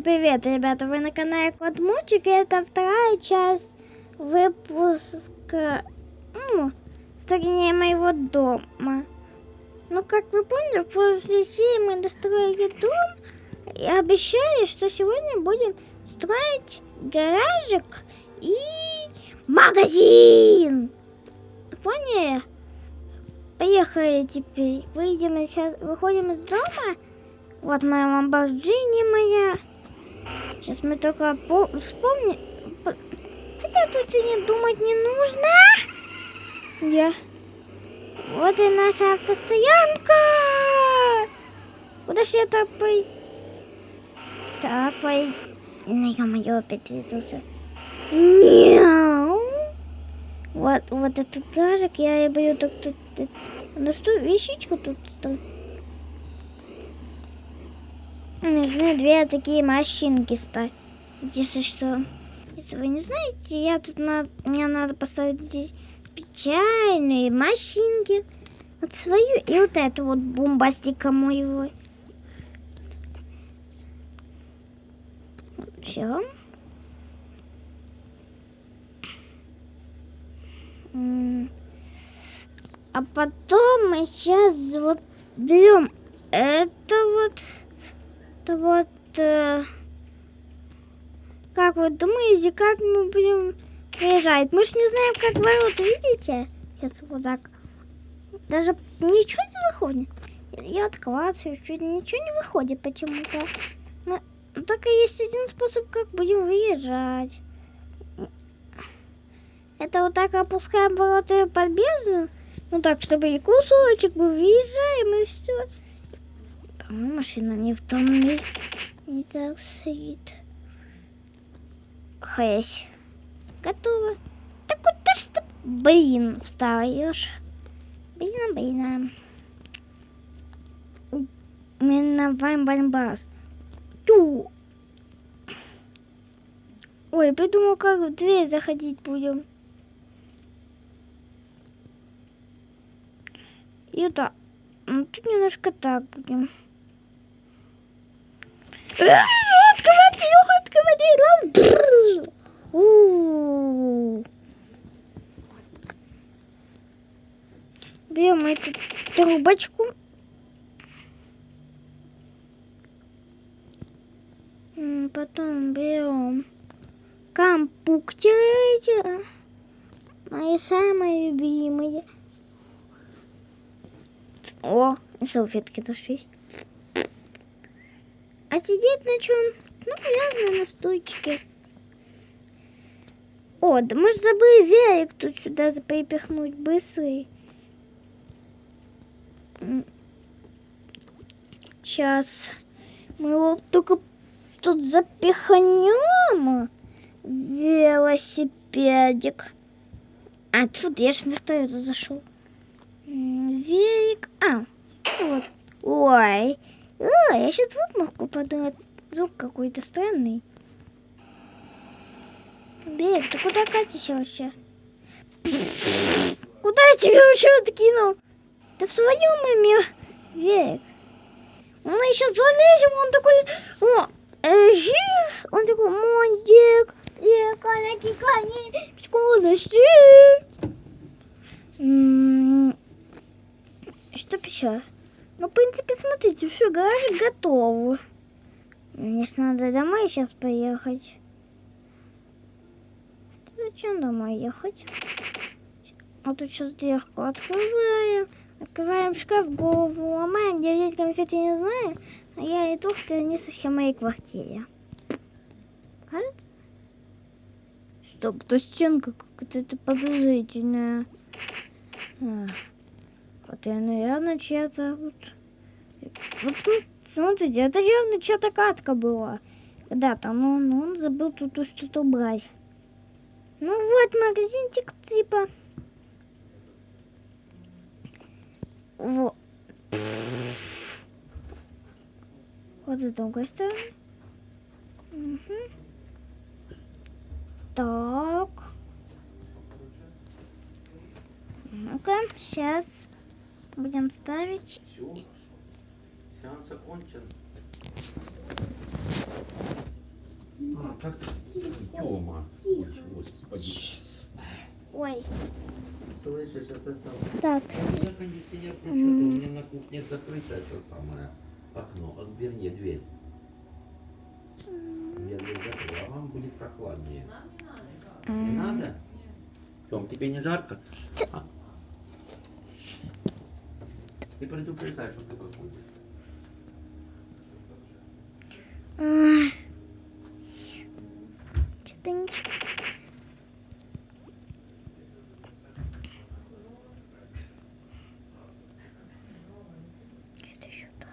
Всем привет, ребята! Вы на канале Кот Мультик, и это вторая часть выпуска строения моего дома. Ну, как вы поняли, после серии мы достроили дом и обещали, что сегодня будем строить гаражик и магазин. Поняли? Поехали теперь. Выходим из дома. Вот моя ламборджини моя. Сейчас мы только вспомним. Хотя тут и не думать не нужно. Вот и наша автостоянка. Куда же я так пойду? Так, пойду. Ё-моё, опять везутся. Мяу. Вот этот гаражик, я боюсь тут. Ну что, вещичка тут стоит. Нужны две такие машинки ставить. Если что. Если вы не знаете, мне надо поставить здесь печальные машинки. Вот свою и вот эту вот бомбастика моего. Все. А потом мы сейчас вот берем как вы думаете, как мы будем приезжать? Мы же не знаем, как ворот, видите? Сейчас вот так. Даже ничего не выходит. Я открываю, ничего не выходит почему-то. Только есть один способ, как будем выезжать. Это вот так опускаем ворота под бездну. Ну так, чтобы и кусочек был, выезжаем и все. По-моему, машина не в том месте. Не так стоит. Хэсь. Готово. Так вот то что... Блин, встаешь. Блин. Миноваем бомбас. Ту. Ой, придумал, как в дверь заходить будем. И так. Тут немножко так будем. Открывай дверь. Берем эту трубочку. Потом берем компьютер. Мои самые любимые. О, салфетки нашлись. А сидеть на чем? Ну, явно на стульчике. О, да мы же забыли велик тут сюда припихнуть быстрый. Сейчас мы его только тут запихнем. Велосипедик. А, тут я же в вертолет зашел. Велик. Вот. Ой, я сейчас звук могу подумать. Звук какой-то странный. Берег, ты куда катишься вообще? Куда я тебя вообще откинул? Ты в своем уме, Берег? Мы сейчас залезем, он такой... Он такой, Мондик, река на кикане, скорости. Что еще? Ну, в принципе, смотрите, все, гараж готов. Мне ж надо домой сейчас поехать. Зачем домой ехать? А тут сейчас дверку открываем. Открываем шкаф, голову ломаем. Где взять конфеты, не знаю. А я иду не совсем в моей квартире. Кажется? Стоп, это стенка какая-то подозрительная. Вот я, наверное, чья-то... Вот смотрите, это явно чья-то катка была. Когда-то, но он забыл тут что-то убрать. Ну вот, магазинчик типа. Вот. Вот с другой стороны. Угу. Так. Ну-ка, сейчас будем ставить. Сеанс окончен. Ага, как Тёма. Ой, господи. Ой. Слышишь, это самое. Так. Я кондиционер включу, то у меня на кухне закрыто это самое окно. Вернее, дверь. Я дверь закрыла, а вам будет прохладнее. Не надо? Тём, тебе не жарко? А. Ты предупреждай, что ты выходишь. Что-то не... Это сюда.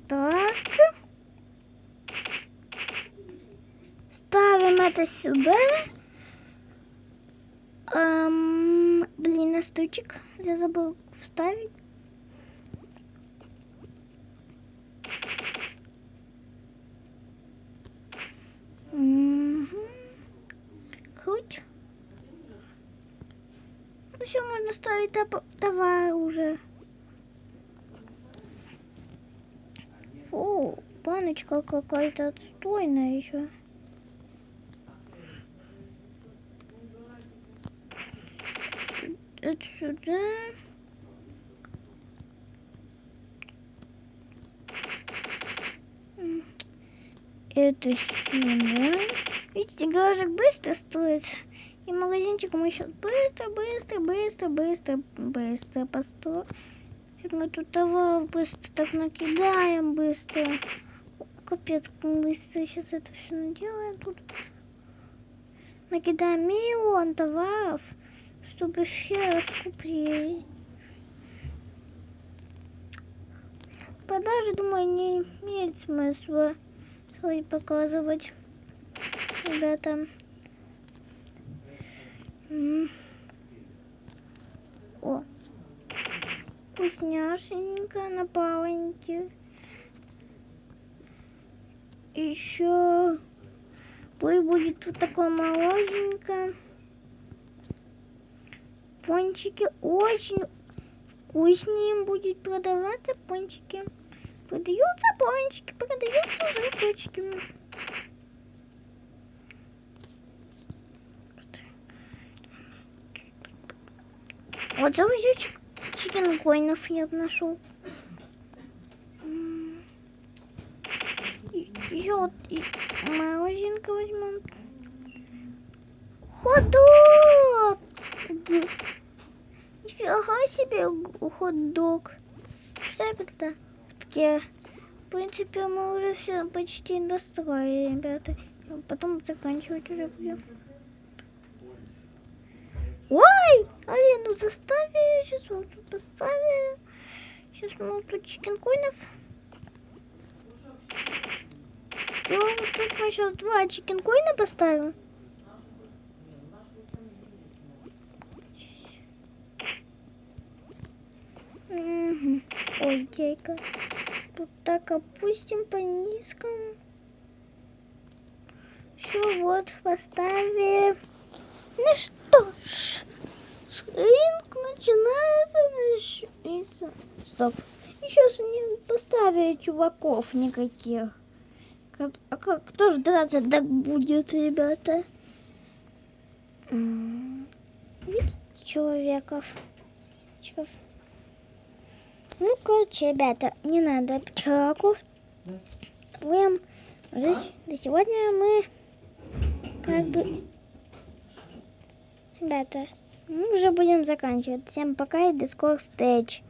Так. Ставим это сюда. Блин, на стульчик. Я забыл вставить. Круть. Ну все, можно ставить товар уже. Фу, баночка какая-то отстойная еще. Это сюда. Это сюда. Видите, гаражик быстро стоит. И магазинчик мы сейчас быстро построим. Мы тут товар быстро так накидаем, быстро. Капец, как быстро сейчас это все наделаем тут. Накидаем миллион товаров, чтобы все раскупили. Продажи, думаю, не имеет смысла свои показывать, ребята. О, вкусняшенько на палочке. Еще будет вот такое мороженько. Пончики очень вкуснее будет продаваться. Пончики. Продаются пончики, продаются уже точки. Вот целый ящик чикенкоинов я нашел. Еще вот мороженка возьмем. Хот-дог! Нифига себе хот-дог. Что это? В принципе, мы уже все почти достроили, ребята. Потом заканчивать уже будем. Ой! Арену заставили. Сейчас вот тут поставили. Сейчас мы тут чикенкоинов. Вот тут мы сейчас 2 чикенкоина поставим. Ой, кейка. Тут так опустим по низкому. Все, вот, поставили. Ну что ж, ринг начинается. Стоп. Сейчас не поставили чуваков никаких. А как, кто ж драться так будет, ребята? Видите, человеков. Ну, короче, ребята, не надо пчелаков. До сегодня мы как бы... Ребята, мы уже будем заканчивать. Всем пока и до скорых встреч.